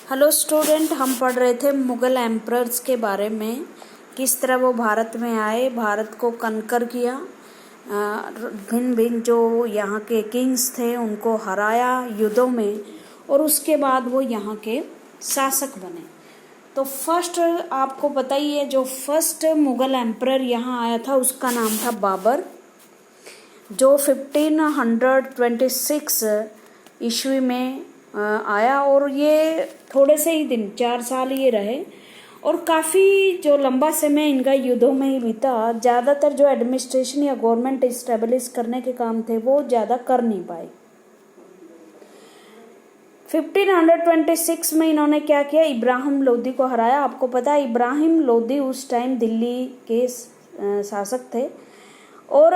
Hello student, हम पढ़ रहे थे मुग़ल एम्परर्स के बारे में, किस तरह वो भारत में आए, भारत को कनकर किया, भिन्न भिन्न जो यहाँ के किंग्स थे उनको हराया युद्धों में, और उसके बाद वो यहाँ के शासक बने। तो फर्स्ट आपको बताइए, जो फर्स्ट मुग़ल एम्परर यहाँ आया था उसका नाम था बाबर, जो 1526 ईस्वी में आया, और ये थोड़े से ही दिन 4 साल ये रहे, और काफ़ी जो लंबा समय इनका युद्धों में ही बीता। ज़्यादातर जो एडमिनिस्ट्रेशन या गवर्नमेंट इस्टेब्लिश करने के काम थे वो ज़्यादा कर नहीं पाए। 1526 में इन्होंने क्या किया, इब्राहिम लोदी को हराया। आपको पता है इब्राहिम लोदी उस टाइम दिल्ली के शासक थे, और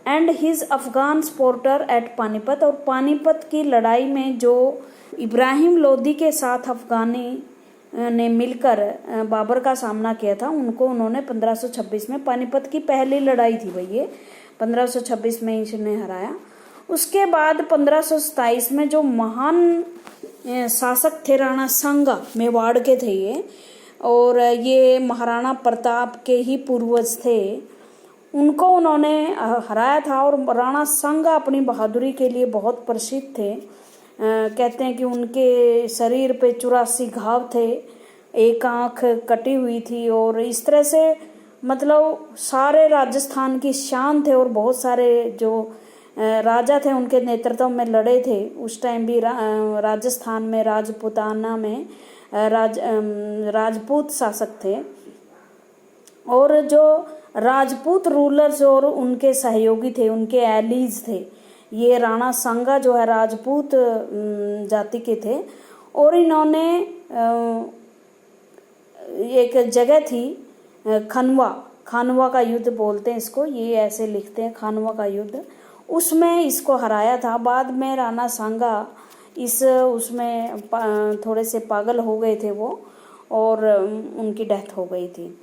and his Afghan supporter at Panipat, और पानीपत की लड़ाई में जो इब्राहिम लोदी के साथ अफगानी ने मिलकर बाबर का सामना किया था, उनको उन्होंने 1526 में, पानीपत की पहली लड़ाई थी भाई ये, 1526 में इसने हराया। उसके बाद 1527 में जो महान शासक थे राणा सांगा, मेवाड़ के थे ये, और ये महाराणा प्रताप के ही पूर्वज थे, उनको उन्होंने हराया था। और राणा सांगा अपनी बहादुरी के लिए बहुत प्रसिद्ध थे। कहते हैं कि उनके शरीर पे 84 घाव थे, एक आंख कटी हुई थी, और इस तरह से मतलब सारे राजस्थान की शान थे, और बहुत सारे जो राजा थे उनके नेतृत्व में लड़े थे। उस टाइम भी राजस्थान में राजपूताना में राजपूत शासक थे, और जो राजपूत रूलर्स और उनके सहयोगी थे, उनके एलीज थे। ये राणा सांगा जो है राजपूत जाति के थे, और इन्होंने एक जगह थी खानवा का युद्ध बोलते हैं इसको, ये ऐसे लिखते हैं खानवा का युद्ध, उसमें इसको हराया था। बाद में राणा सांगा उसमें थोड़े से पागल हो गए थे वो, और उनकी डेथ हो गई थी।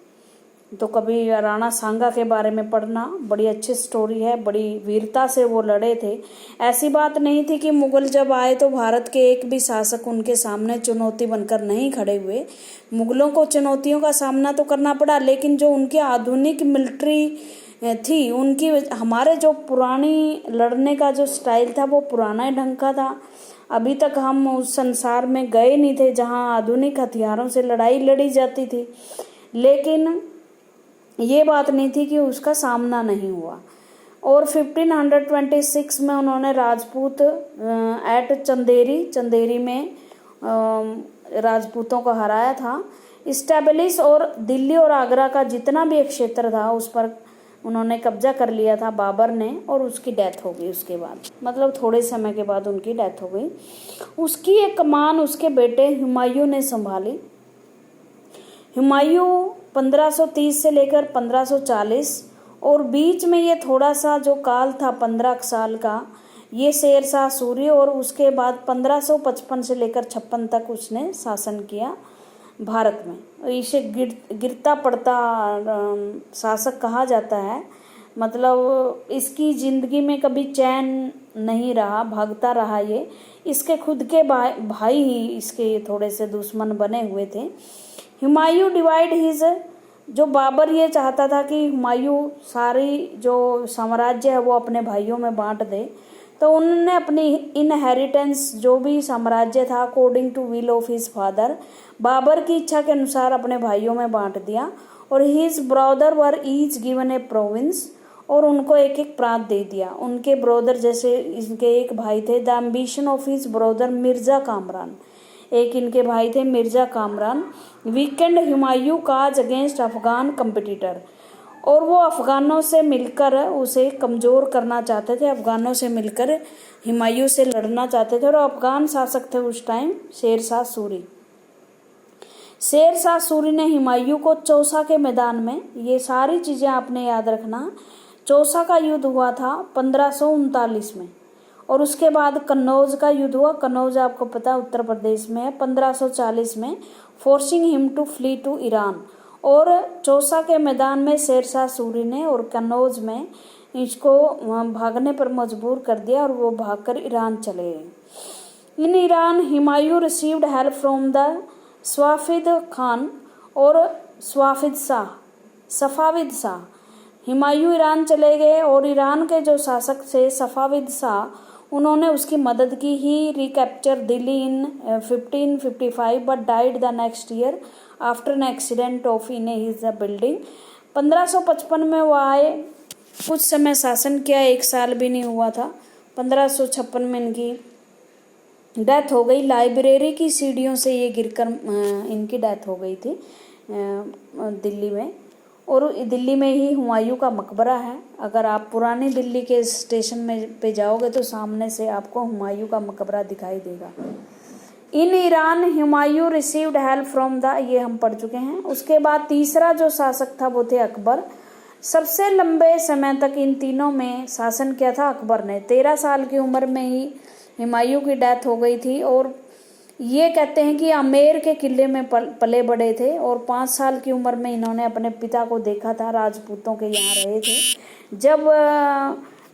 तो कभी राणा सांगा के बारे में पढ़ना, बड़ी अच्छी स्टोरी है, बड़ी वीरता से वो लड़े थे। ऐसी बात नहीं थी कि मुगल जब आए तो भारत के एक भी शासक उनके सामने चुनौती बनकर नहीं खड़े हुए। मुगलों को चुनौतियों का सामना तो करना पड़ा, लेकिन जो उनकी आधुनिक मिलिट्री थी, उनकी हमारे जो पुरानी लड़ने का जो स्टाइल था वो पुराना ढंग का था। अभी तक हम उस संसार में गए नहीं थे जहाँ आधुनिक हथियारों से लड़ाई लड़ी जाती थी, लेकिन ये बात नहीं थी कि उसका सामना नहीं हुआ। और 1526 में उन्होंने राजपूत एट चंदेरी में राजपूतों को हराया था, इस्टेब्लिश, और दिल्ली और आगरा का जितना भी एक क्षेत्र था उस पर उन्होंने कब्जा कर लिया था बाबर ने, और उसकी डेथ हो गई उसके बाद, मतलब थोड़े समय के बाद उनकी डेथ हो गई। उसकी एक कमान उसके बेटे हुमायूं ने संभाली। हुमायूं 1530 से लेकर 1540, और बीच में ये थोड़ा सा जो काल था 15 साल का, ये शेर शाह सूरी, और उसके बाद 1555 से लेकर 56 तक उसने शासन किया भारत में। इसे गिरता पड़ता शासक कहा जाता है, मतलब इसकी ज़िंदगी में कभी चैन नहीं रहा, भागता रहा ये। इसके खुद के भाई ही इसके थोड़े से दुश्मन बने हुए थे। हुमायूं डिवाइड हिज, जो बाबर ये चाहता था कि हुमायूं सारी जो साम्राज्य है वो अपने भाइयों में बांट दे, तो उन्होंने अपनी इनहेरिटेंस जो भी साम्राज्य था according to will of his father, Babur की इच्छा के अनुसार अपने भाइयों में बांट दिया। और his brother were each given A province, और उनको एक एक प्रांत दे दिया। उनके ब्रदर, जैसे इनके एक भाई थे, the ambition of his brother Mirza Kamran, एक इनके भाई थे मिर्जा कामरान, वीकेंड हुमायूं काज अगेंस्ट अफगान कंपिटिटर, और वो अफगानों से मिलकर उसे कमज़ोर करना चाहते थे। अफगानों से मिलकर हुमायूं से लड़ना चाहते थे, और अफगान शासक थे उस टाइम शेर शाह सूरी। शेर शाह सूरी ने हुमायूं को चौसा के मैदान में, ये सारी चीज़ें आपने याद रखना, चौसा का युद्ध हुआ था 1539 में, और उसके बाद कन्नौज का युद्ध हुआ। कन्नौज आपको पता उत्तर प्रदेश में है, 1540 में, forcing him to flee to Iran. और चौसा के मैदान में शेर शाह सूरी ने और कन्नौज में इसको भागने पर मजबूर कर दिया, और वो भागकर ईरान चले गए। In Iran Humayun received help from the Safavid Khan और सफाविद शाह। हुमायूं ईरान चले गए और ईरान के जो शासक थे सफाविद शाह, उन्होंने उसकी मदद की। He recapture Delhi in 1555 but died the next year after an accident of in his building. 1555 में वो आए, कुछ समय शासन किया, 1 साल भी नहीं हुआ था। 1556 में इनकी डेथ हो गई। लाइब्रेरी की सीढ़ियों से ये गिरकर इनकी डेथ हो गई थी दिल्ली में। और दिल्ली में ही हुमायूं का मकबरा है। अगर आप पुरानी दिल्ली के स्टेशन में पे जाओगे तो सामने से आपको हुमायूं का मकबरा दिखाई देगा। In Iran Humayun received help from the, ये हम पढ़ चुके हैं। उसके बाद तीसरा जो शासक था वो थे अकबर। सबसे लंबे समय तक इन तीनों में शासन किया था अकबर ने। 13 साल की उम्र में ही हुमायूं की डेथ हो गई थी। और ये कहते हैं कि आमेर के किले में पले बड़े थे और 5 साल की उम्र में इन्होंने अपने पिता को देखा था। राजपूतों के यहाँ रहे थे। जब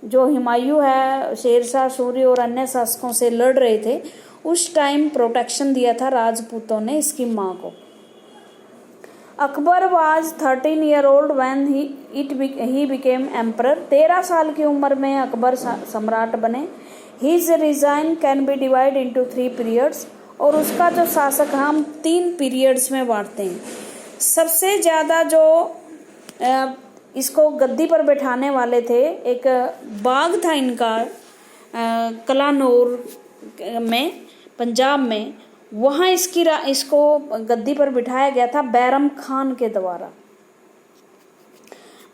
जो हुमायूं है शेरशाह सूरी और अन्य शासकों से लड़ रहे थे, उस टाइम प्रोटेक्शन दिया था राजपूतों ने इसकी माँ को। Akbar was 13 year old when he became emperor. 13 साल की उम्र में अकबर सम्राट बने। His resign can be divide into 3 periods. और उसका जो शासक हम 3 पीरियड्स में बांटते हैं। सबसे ज़्यादा जो इसको गद्दी पर बैठाने वाले थे, एक बाग था इनका कलानौर में, पंजाब में, वहाँ इसको गद्दी पर बिठाया गया था बैरम खान के द्वारा।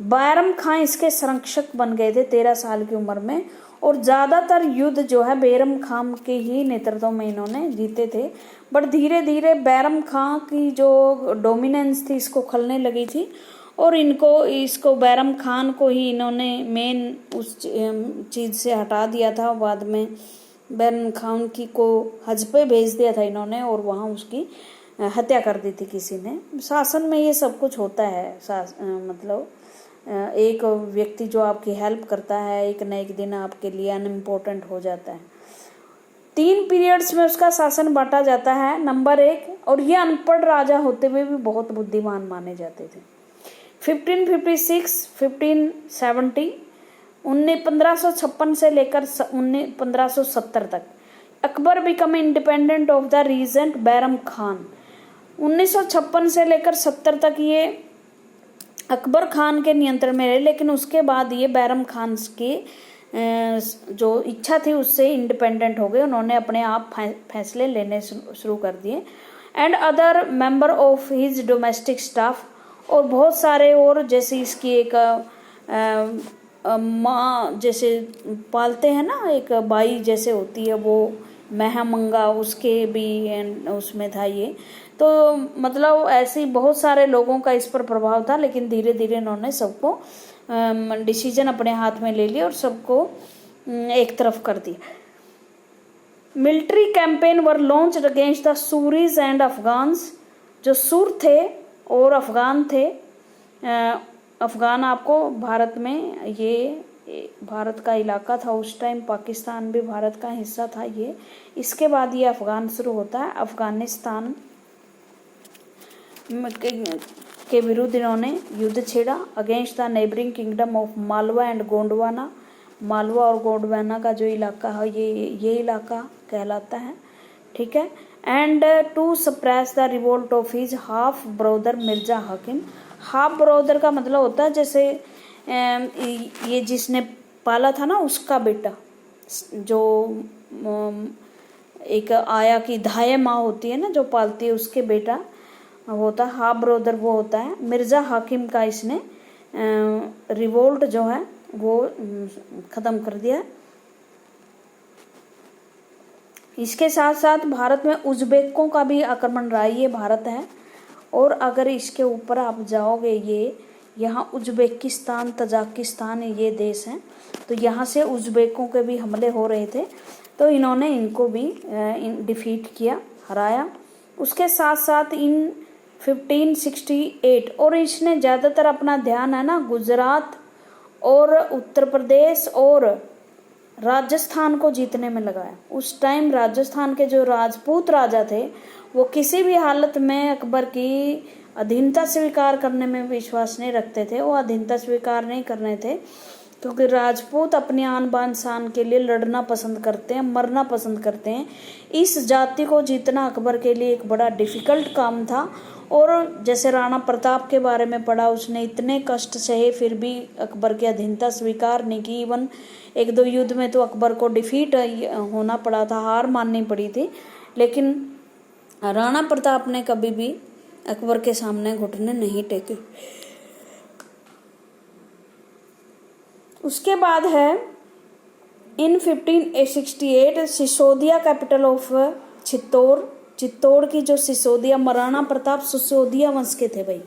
बैरम खान इसके संरक्षक बन गए थे 13 साल की उम्र में। और ज़्यादातर युद्ध जो है बैरम खान के ही नेतृत्व में इन्होंने जीते थे। बट धीरे धीरे बैरम खान की जो डोमिनेंस थी इसको खलने लगी थी और इसको बैरम खान को ही इन्होंने मेन उस चीज़ से हटा दिया था। बाद में बैरम खान की को हज पे भेज दिया था इन्होंने और वहाँ उसकी हत्या कर दी थी किसी ने। शासन में ये सब कुछ होता है। मतलब एक व्यक्ति जो आपकी हेल्प करता है एक न एक दिन आपके लिए अनइम्पोर्टेंट हो जाता है। 3 पीरियड्स में उसका शासन बांटा जाता है। नंबर 1, और ये अनपढ़ राजा होते हुए भी बहुत बुद्धिमान माने जाते थे। 1556 1570 1556 से लेकर 1570 तक Akbar become independent of the regent Bairam Khan. 1956 से लेकर 70 तक ये अकबर खान के नियंत्रण में रहे, लेकिन उसके बाद ये बैरम खान की जो इच्छा थी उससे इंडिपेंडेंट हो गए। उन्होंने अपने आप फैसले लेने शुरू कर दिए। And other member of his domestic staff, और बहुत सारे और, जैसे इसकी एक माँ जैसे पालते हैं ना, एक बाई जैसे होती है वो महामंगा, उसके भी उसमें था ये। तो मतलब ऐसे बहुत सारे लोगों का इस पर प्रभाव था, लेकिन धीरे धीरे इन्होंने सबको डिसीजन अपने हाथ में ले लिया और सबको एक तरफ कर दिया। Military campaign were launched against the Suri's and Afghans. जो सूर थे और अफगान थे, अफगान आपको भारत में, ये भारत का इलाका था उस टाइम, पाकिस्तान भी भारत का हिस्सा था ये। इसके बाद ये अफगान शुरू होता है। अफगानिस्तान के विरुद्ध इन्होंने युद्ध छेड़ा against the neighbouring kingdom of Malwa and Gondwana. Malwa और गोंडवाना का जो इलाका है ये इलाका कहलाता है, ठीक है। And to suppress the revolt of his half brother Mirza Hakim. Half brother का मतलब होता है जैसे ये जिसने पाला था ना उसका बेटा, जो एक आया की धाये माँ होती है ना जो पालती है, उसके बेटा होता है हाफ ब्रदर, वो होता है मिर्जा हाकिम का। इसने रिवोल्ट जो है वो खत्म कर दिया। इसके साथ साथ भारत में उज़्बेकों का भी आक्रमण रहा। ये भारत है और अगर इसके ऊपर आप जाओगे, ये यहाँ उज़्बेकिस्तान तजाकिस्तान ये देश हैं, तो यहाँ से उज़्बेकों के भी हमले हो रहे थे, तो इन्होंने इनको भी डिफीट किया, हराया। उसके साथ साथ इन 1568 और इसने ज़्यादातर अपना ध्यान है ना गुजरात और उत्तर प्रदेश और राजस्थान को जीतने में लगाया। उस टाइम राजस्थान के जो राजपूत राजा थे वो किसी भी हालत में अकबर की अधीनता स्वीकार करने में विश्वास नहीं रखते थे, वो अधीनता स्वीकार नहीं करने थे, क्योंकि राजपूत अपनी आन बान शान के लिए लड़ना पसंद करते हैं, मरना पसंद करते हैं। इस जाति को जीतना अकबर के लिए एक बड़ा डिफिकल्ट काम था। और जैसे राणा प्रताप के बारे में पढ़ा, उसने इतने कष्ट सहे फिर भी अकबर की अधीनता स्वीकार नहीं की। इवन एक दो युद्ध में तो अकबर को डिफीट होना पड़ा था, हार माननी पड़ी थी, लेकिन राणा प्रताप ने कभी भी अकबर के सामने घुटने नहीं टेके। उसके बाद है इन 1568 सिसोदिया कैपिटल ऑफ चित्तौड़ की जो सिसोदिया, महाराणा प्रताप सिसोदिया वंश के थे भाई,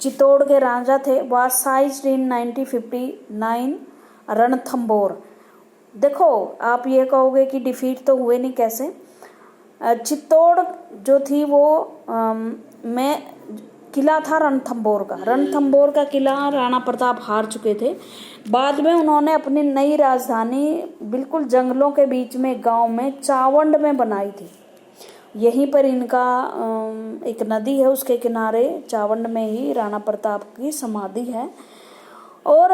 चित्तौड़ के राजा थे। वाज साइज्ड इन 1959 रणथंबोर। देखो आप ये कहोगे कि डिफीट तो हुए नहीं, कैसे? चित्तौड़ जो थी वो में किला था रणथंबोर का किला राणा प्रताप हार चुके थे। बाद में उन्होंने अपनी नई राजधानी बिल्कुल जंगलों के बीच में गांव में चावंड में बनाई थी। यहीं पर इनका एक नदी है, उसके किनारे चावंड में ही राणा प्रताप की समाधि है। और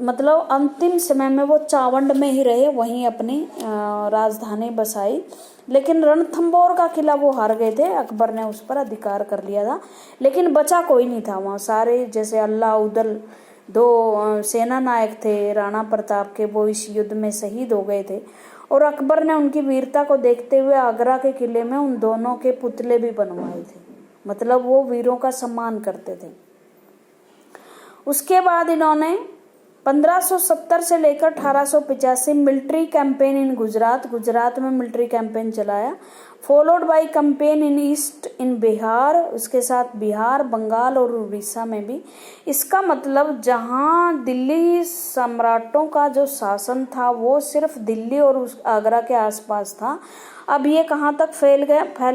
मतलब अंतिम समय में वो चावंड में ही रहे, वहीं अपनी राजधानी बसाई। लेकिन रणथंबोर का किला वो हार गए थे, अकबर ने उस पर अधिकार कर लिया था, लेकिन बचा कोई नहीं था वहाँ। सारे जैसे अल्लाह उदल दो सेना नायक थे राणा प्रताप के, वो इस युद्ध में शहीद हो गए थे। और अकबर ने उनकी वीरता को देखते हुए आगरा के किले में उन दोनों के पुतले भी बनवाए थे, मतलब वो वीरों का सम्मान करते थे। उसके बाद इन्होंने 1570 से लेकर 1885 मिलिट्री कैंपेन इन गुजरात में मिलिट्री कैंपेन चलाया। Followed by campaign in east in Bihar, उसके साथ बिहार, बंगाल और उड़ीसा में भी। इसका मतलब जहां दिल्ली सम्राटों का जो शासन था वो सिर्फ दिल्ली और उस आगरा के आसपास था, अब ये कहाँ तक फैल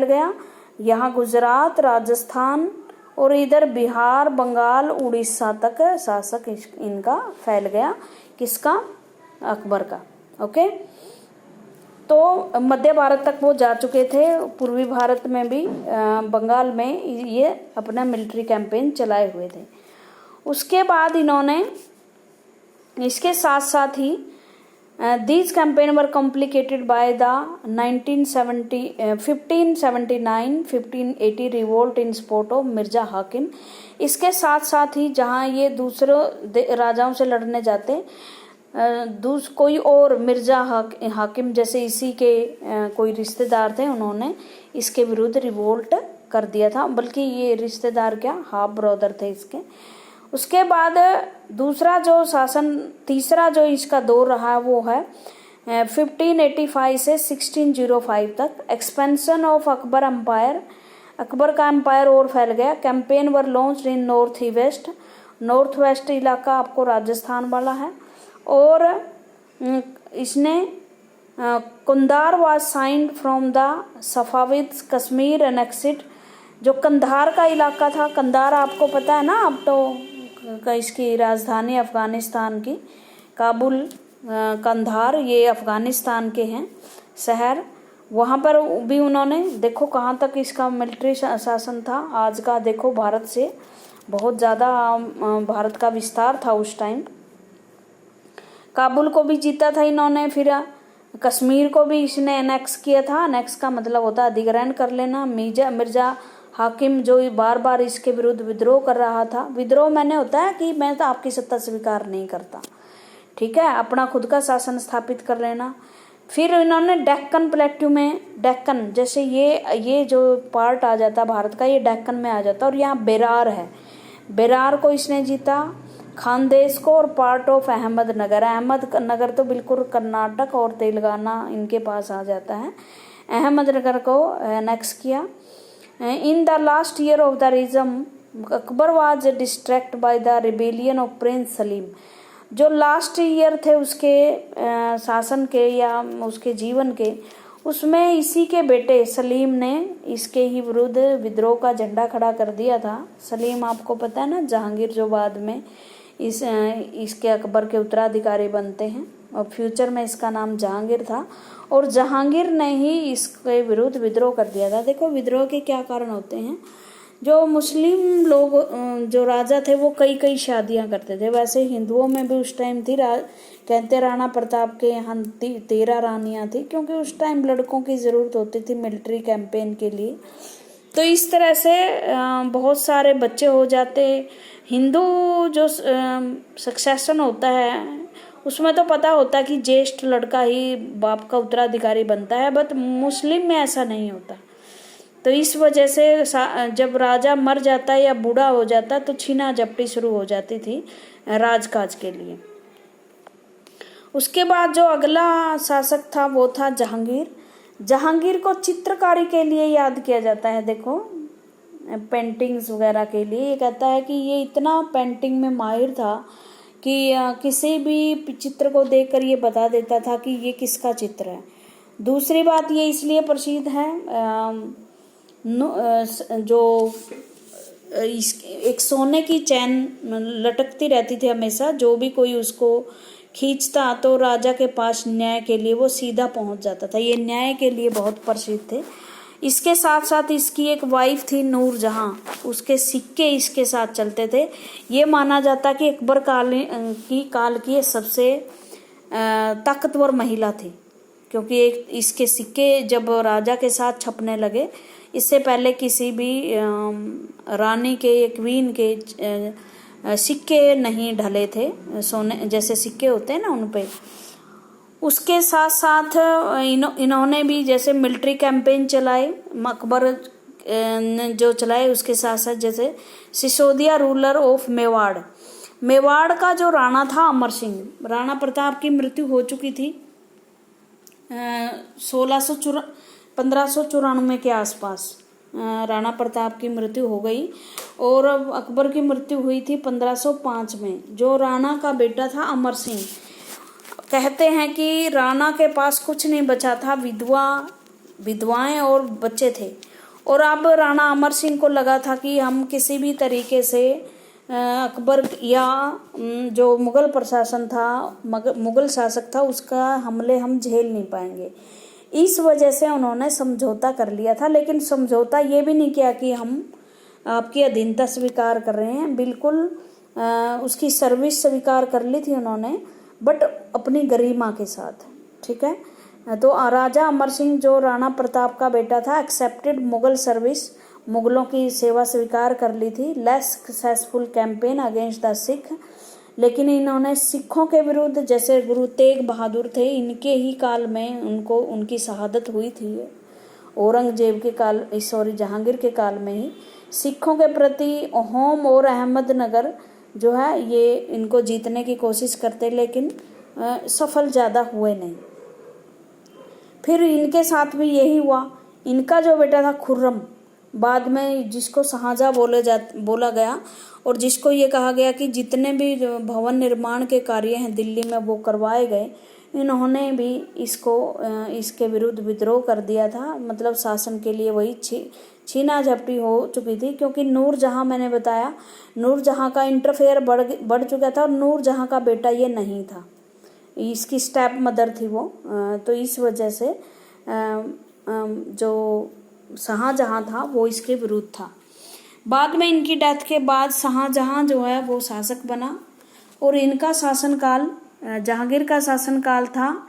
गया, यहाँ गुजरात, राजस्थान और इधर बिहार, बंगाल, उड़ीसा तक शासक इनका फैल गया। किसका? अकबर का। ओके, तो मध्य भारत तक वो जा चुके थे, पूर्वी भारत में भी, बंगाल में ये अपना मिलिट्री कैंपेन चलाए हुए थे। उसके बाद इन्होंने इसके साथ साथ ही these campaign were complicated by the 1580 revolt in support of Mirza हाकिम। इसके साथ साथ ही जहाँ ये दूसरे राजाओं से लड़ने जाते, कोई और मिर्जा हाकिम जैसे इसी के कोई रिश्तेदार थे, उन्होंने इसके विरुद्ध रिवोल्ट कर दिया था, बल्कि ये रिश्तेदार क्या, हाफ ब्रदर थे इसके। उसके बाद दूसरा जो शासन, तीसरा जो इसका दौर रहा वो है 1585 से 1605 तक। Expansion of Akbar empire, Akbar का एम्पायर और फैल गया। Campaign were launched in north west इलाका आपको राजस्थान वाला है। और इसने Kandahar was ceded from the Safavid Kashmir annexed. जो कंधार का इलाका था, कंधार आपको पता है ना, अब तो इसकी राजधानी अफगानिस्तान की, काबुल, कंधार ये अफगानिस्तान के हैं शहर, वहाँ पर भी उन्होंने, देखो कहाँ तक इसका मिलिट्री शासन था। आज का देखो भारत से बहुत ज़्यादा भारत का विस्तार था उस टाइम। काबुल को भी जीता था इन्होंने, फिर कश्मीर को भी इसने एनेक्स किया था। एनेक्स का मतलब होता है अधिग्रहण कर लेना। मिर्जा हाकिम जो बार बार इसके विरुद्ध विद्रोह कर रहा था, विद्रोह मैंने होता है कि मैं तो आपकी सत्ता स्वीकार नहीं करता, ठीक है, अपना खुद का शासन स्थापित कर लेना। फिर इन्होंने डेक्कन प्लेट्यू में, डेक्कन जैसे ये जो पार्ट आ जाता भारत का, ये डेक्कन में आ जाता, और यहाँ बेरार है, बेरार को इसने जीता, खानदेश को, और पार्ट ऑफ अहमदनगर तो बिल्कुल कर्नाटक और तेलंगाना इनके पास आ जाता है। अहमदनगर को एनेक्स किया। In the last year of the regime, Akbar was distracted by the rebellion of Prince Salim. जो लास्ट ईयर थे उसके शासन के या उसके जीवन के, उसमें इसी के बेटे सलीम ने इसके ही विरुद्ध विद्रोह का झंडा खड़ा कर दिया था। सलीम आपको पता है ना, जहांगीर जो बाद में इसके अकबर के उत्तराधिकारी बनते हैं, और फ्यूचर में इसका नाम जहांगीर था, और जहांगीर ने ही इसके विरुद्ध विद्रोह कर दिया था। देखो विद्रोह के क्या कारण होते हैं, जो मुस्लिम लोग जो राजा थे वो कई कई शादियां करते थे। वैसे हिंदुओं में भी उस टाइम थी, कहते राणा प्रताप के यहाँ 13 रानियां थी, क्योंकि उस टाइम लड़कों की ज़रूरत होती थी मिलिट्री कैंपेन के लिए। तो इस तरह से बहुत सारे बच्चे हो जाते। हिंदू जो सक्सेशन होता है उसमें तो पता होता है कि ज्येष्ठ लड़का ही बाप का उत्तराधिकारी बनता है, बट मुस्लिम में ऐसा नहीं होता। तो इस वजह से जब राजा मर जाता या बूढ़ा हो जाता तो छीना झपटी शुरू हो जाती थी राजकाज के लिए। उसके बाद जो अगला शासक था वो था जहांगीर। जहांगीर को चित्रकारी के लिए याद किया जाता है। देखो पेंटिंग्स वगैरह के लिए ये कहता है कि ये इतना पेंटिंग में माहिर था कि किसी भी चित्र को देखकर ये बता देता था कि ये किसका चित्र है। दूसरी बात ये इसलिए प्रसिद्ध है, जो एक सोने की चैन लटकती रहती थी हमेशा, जो भी कोई उसको खींचता तो राजा के पास न्याय के लिए वो सीधा पहुंच जाता था। ये न्याय के लिए बहुत प्रसिद्ध थे। इसके साथ साथ इसकी एक वाइफ थी नूर जहां, उसके सिक्के इसके साथ चलते थे। ये माना जाता कि अकबर काल की सबसे ताकतवर महिला थी, क्योंकि इसके सिक्के जब राजा के साथ छपने लगे, इससे पहले किसी भी रानी के या क्वीन के सिक्के नहीं ढले थे, सोने जैसे सिक्के होते हैं ना उन पे। उसके साथ साथ इन्होंने भी जैसे मिलिट्री कैंपेन चलाए, अकबर ने जो चलाए, उसके साथ साथ जैसे सिसोदिया रूलर ऑफ मेवाड़, मेवाड़ का जो राणा था अमर सिंह, राणा प्रताप की मृत्यु हो चुकी थी 1594 के आसपास राणा प्रताप की मृत्यु हो गई, और अकबर की मृत्यु हुई थी 1505 में। जो राणा का बेटा था अमर सिंह, कहते हैं कि राणा के पास कुछ नहीं बचा था, विधवाएं और बच्चे थे, और अब राणा अमर सिंह को लगा था कि हम किसी भी तरीके से अकबर या जो मुगल प्रशासन था, मुगल शासक था, उसका हमले हम झेल नहीं पाएंगे। इस वजह से उन्होंने समझौता कर लिया था, लेकिन समझौता ये भी नहीं किया कि हम आपकी अधीनता स्वीकार कर रहे हैं, बिल्कुल उसकी सर्विस स्वीकार कर ली थी उन्होंने, बट अपनी गरिमा के साथ। ठीक है, तो राजा अमर सिंह जो राणा प्रताप का बेटा था, एक्सेप्टेड मुगल सर्विस, मुगलों की सेवा स्वीकार कर ली थी। Less successful campaign against the Sikh, लेकिन इन्होंने सिखों के विरुद्ध, जैसे गुरु तेग बहादुर थे, इनके ही काल में उनकी शहादत हुई थी। औरंगजेब के काल, जहांगीर के काल में ही सिखों के प्रति अहोम और अहमदनगर जो है ये इनको जीतने की कोशिश करते, लेकिन सफल ज़्यादा हुए नहीं। फिर इनके साथ भी यही हुआ। इनका जो बेटा था खुर्रम, बाद में जिसको शाहजहां बोला गया, और जिसको ये कहा गया कि जितने भी भवन निर्माण के कार्य हैं दिल्ली में वो करवाए गए, इन्होंने भी इसके विरुद्ध विद्रोह कर दिया था। मतलब शासन के लिए वही छीना झपटी हो चुकी थी, क्योंकि नूरजहां, मैंने बताया नूरजहां का इंटरफेयर बढ़ चुका था, और नूरजहां का बेटा ये नहीं था, इसकी स्टेप मदर थी वो। तो इस वजह से जो शाहजहां था वो इसके विरुद्ध था। बाद में इनकी डेथ के बाद शाहजहां जो है वो शासक बना, और इनका शासनकाल, जहांगीर का शासनकाल था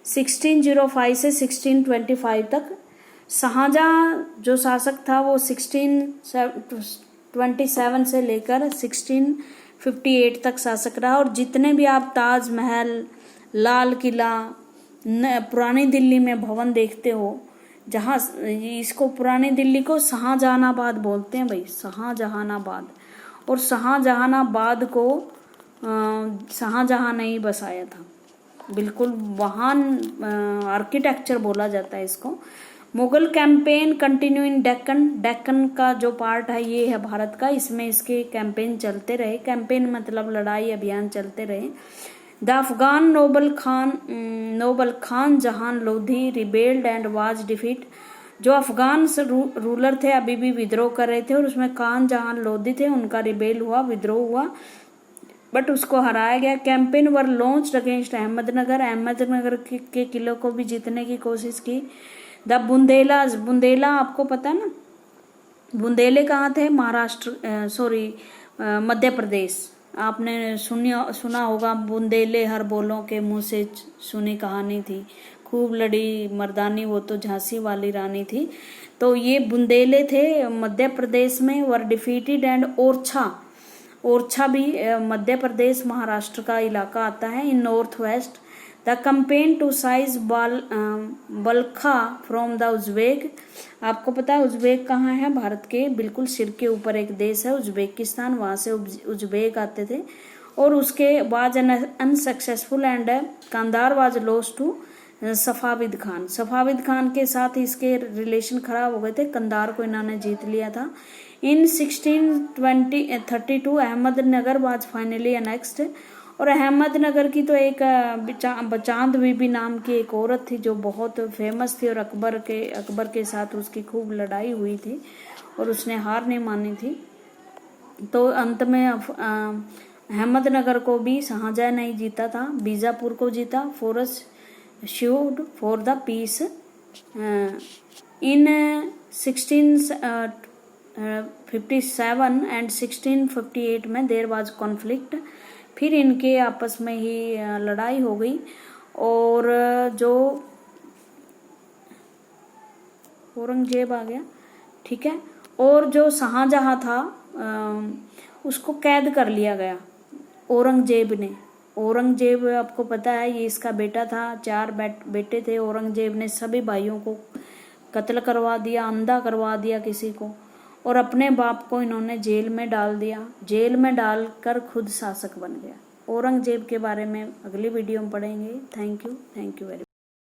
1605 से 1625 तक। शाहजहां जो शासक था वो 1627 से लेकर 1658 तक शासक रहा, और जितने भी आप ताजमहल, लाल किला, पुरानी दिल्ली में भवन देखते हो, जहाँ इसको पुरानी दिल्ली को शाहजहानाबाद बोलते हैं भाई, शाहजहानाबाद, और शाहजहानाबाद को शाहजहां ने ही बसाया था। बिल्कुल वहाँ आर्किटेक्चर बोला जाता है इसको। Mughal campaign continue in Deccan का जो पार्ट है ये है भारत का, इसमें इसके कैंपेन चलते रहे। कैंपेन मतलब लड़ाई अभियान चलते रहे। द अफगान नोबल खान जहान Lodhi rebelled and was defeat. जो अफगान रूलर थे अभी भी विद्रोह कर रहे थे, और उसमें खान जहान लोधी थे, उनका रिबेल हुआ, विद्रोह हुआ। बट उसको हराया गया। Campaign were launched against Ahmednagar, Ahmednagar के किलों को भी जीतने की कोशिश की। द बुंदेलाज, बुंदेला आपको पता ना, बुंदेले कहाँ थे? महाराष्ट्र, सॉरी मध्य प्रदेश। आपने सुना होगा, बुंदेले हर बोलों के मुंह से सुनी कहानी थी, खूब लड़ी मर्दानी वो तो झांसी वाली रानी थी। तो ये बुंदेले थे मध्य प्रदेश में, were defeated and Orchha, Orchha भी मध्य प्रदेश महाराष्ट्र का इलाका आता है, in north west. The campaign to seize Balkh from the Uzbek, आपको पता है उज्बेक कहाँ है? भारत के बिल्कुल सिर के ऊपर एक देश है उज्बेकिस्तान, वहां से उज्बेक आते थे। और उसके बाद unsuccessful and Kandahar was lost to Safavid Khan, Safavid Khan के साथ इसके रिलेशन खराब हो गए थे, कंधार को इन्होंने जीत लिया था। इन 1632 अहमदनगर वाज फाइनली अनेक्स्ड, और अहमदनगर की तो एक चांद बीबी नाम की एक औरत थी जो बहुत फेमस थी, और अकबर के साथ उसकी खूब लड़ाई हुई थी और उसने हार नहीं मानी थी। तो अंत में अहमदनगर को भी शाहजहां ने जीता था, बीजापुर को जीता। Force sued for the peace in 1657 and 1658 में देर वाज कॉन्फ्लिक्ट, फिर इनके आपस में ही लड़ाई हो गई। और जो औरंगजेब आ गया, ठीक है, और जो शाहजहां था उसको कैद कर लिया गया औरंगजेब ने। औरंगजेब आपको पता है ये इसका बेटा था, 4 बेटे थे। औरंगजेब ने सभी भाइयों को कत्ल करवा दिया, अंधा करवा दिया किसी को, और अपने बाप को इन्होंने जेल में डाल दिया, जेल में डालकर खुद शासक बन गया। औरंगजेब के बारे में अगली वीडियो में पढ़ेंगे। Thank you very much.